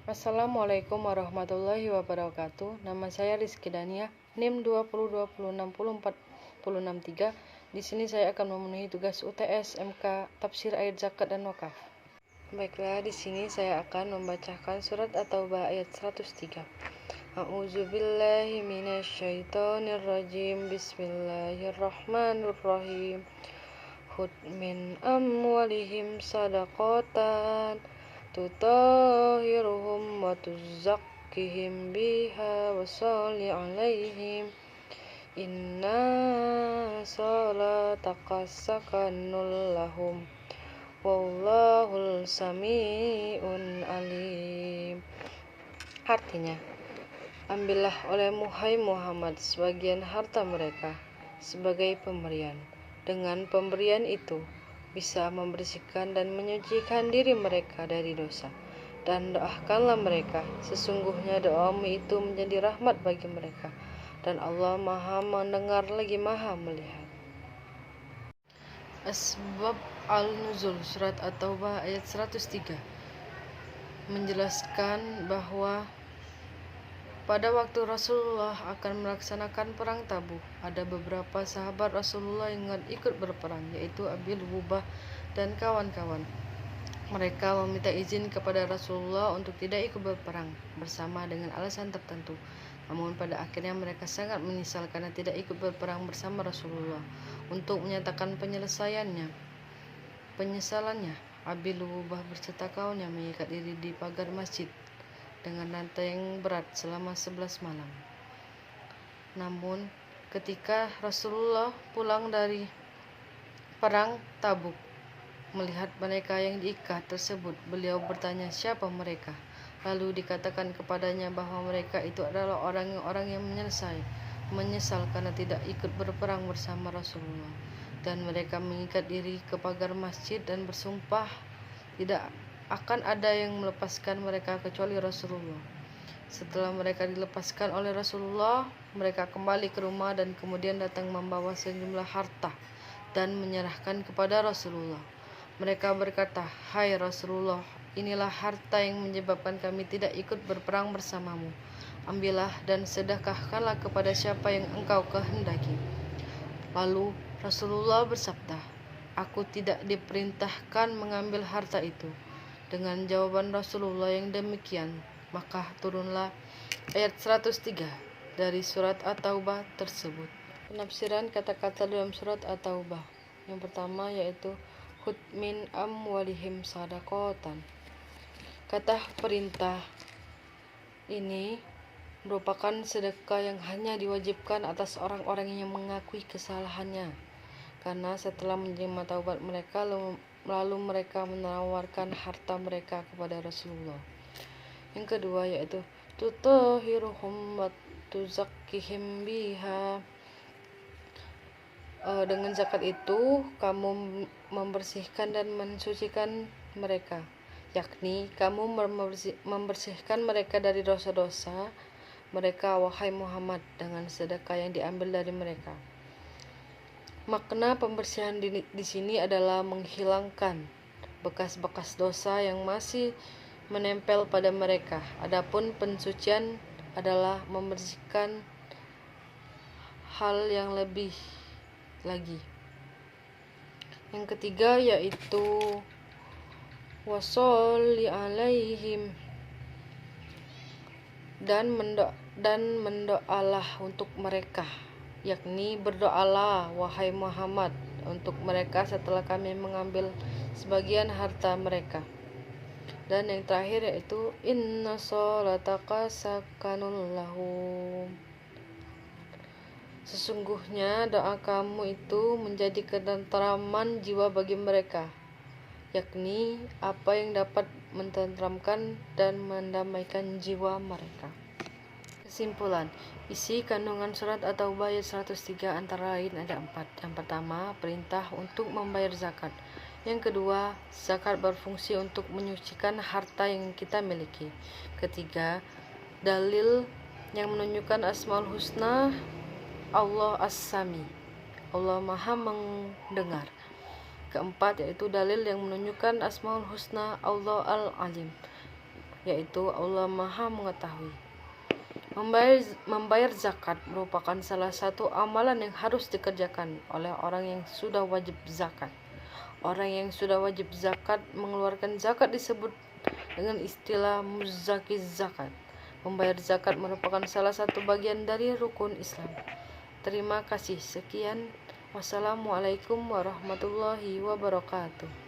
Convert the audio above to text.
Assalamualaikum warahmatullahi wabarakatuh. Nama saya Rizky Dania, NIM 2020604063. Di sini saya akan memenuhi tugas UTS, MK, tafsir ayat zakat dan wakaf. Baiklah, di sini saya akan membacakan surat At-Taubah ayat 103. A'udzubillahi minasyaitonirrajim. Bismillahirrahmanirrahim. Khudh min amwalihim sadaqatan tutahhiruhum wa tuzakkihim biha wa sholli 'alaihim inna salataka sakanul lahum wallahul sami'un alim. Artinya, ambillah olehmu hai Muhammad sebagian harta mereka sebagai pemberian. Dengan pemberian itu bisa membersihkan dan menyucikan diri mereka dari dosa. Dan doakanlah mereka, sesungguhnya doamu itu menjadi rahmat bagi mereka. Dan Allah Maha mendengar lagi Maha melihat. Asbab al-Nuzul Surat At-Taubah ayat 103 menjelaskan bahwa pada waktu Rasulullah akan melaksanakan perang Tabuk, ada beberapa sahabat Rasulullah yang ikut berperang, yaitu Abi Lubabah dan kawan-kawan. Mereka meminta izin kepada Rasulullah untuk tidak ikut berperang bersama dengan alasan tertentu. Namun pada akhirnya mereka sangat menyesal karena tidak ikut berperang bersama Rasulullah. Untuk menyatakan penyesalannya, Abi Lubabah berserta kawannya mengikat diri di pagar masjid dengan rantai yang berat selama 11 malam. Namun ketika Rasulullah pulang dari perang Tabuk, melihat mereka yang diikat tersebut, beliau bertanya siapa mereka. Lalu dikatakan kepadanya bahwa mereka itu adalah orang-orang yang menyesal karena tidak ikut berperang bersama Rasulullah. Dan mereka mengikat diri ke pagar masjid dan bersumpah tidak akan ada yang melepaskan mereka kecuali Rasulullah. Setelah mereka dilepaskan oleh Rasulullah, mereka kembali ke rumah dan kemudian datang membawa sejumlah harta dan menyerahkan kepada Rasulullah. Mereka berkata, "Hai Rasulullah, inilah harta yang menyebabkan kami tidak ikut berperang bersamamu. Ambillah dan sedekahkanlah kepada siapa yang engkau kehendaki." Lalu Rasulullah bersabda, "Aku tidak diperintahkan mengambil harta itu." Dengan jawaban Rasulullah yang demikian, maka turunlah ayat 103 dari surat At-Taubah tersebut. Penafsiran kata-kata dalam surat At-Taubah. Yang pertama yaitu khudh min amwalihim sadaqatan. Kata perintah ini merupakan sedekah yang hanya diwajibkan atas orang-orang yang mengakui kesalahannya, karena setelah menerima taubat mereka lalu mereka menawarkan harta mereka kepada Rasulullah. Yang kedua yaitu tutahhiruhum wa tuzakkihim biha. Dengan zakat itu kamu membersihkan dan mensucikan mereka, yakni kamu membersihkan mereka dari dosa-dosa mereka wahai Muhammad dengan sedekah yang diambil dari mereka. Makna pembersihan di sini adalah menghilangkan bekas-bekas dosa yang masih menempel pada mereka. Adapun pensucian adalah membersihkan hal yang lebih lagi. Yang ketiga yaitu washolli alaihim, dan mendoalah untuk mereka, yakni berdoalah wahai Muhammad untuk mereka setelah kami mengambil sebagian harta mereka. Dan yang terakhir yaitu inna sholataka sakanul lahum. Sesungguhnya doa kamu itu menjadi ketentraman jiwa bagi mereka, yakni apa yang dapat menenteramkan dan mendamaikan jiwa mereka. Kesimpulan, isi kandungan surat At-Taubah ayat 103 antara lain ada 4. Yang pertama, perintah untuk membayar zakat. Yang kedua, zakat berfungsi untuk menyucikan harta yang kita miliki. Ketiga, dalil yang menunjukkan Asmaul Husna, Allah As-Sami, Allah Maha mendengar. Keempat yaitu dalil yang menunjukkan Asmaul Husna, Allah Al-Alim. yaitu Allah Maha Mengetahui. Membayar zakat merupakan salah satu amalan yang harus dikerjakan oleh orang yang sudah wajib zakat. Orang yang sudah wajib zakat mengeluarkan zakat disebut dengan istilah muzaki zakat. Membayar zakat merupakan salah satu bagian dari rukun Islam. Terima kasih. Sekian. Wassalamualaikum warahmatullahi wabarakatuh.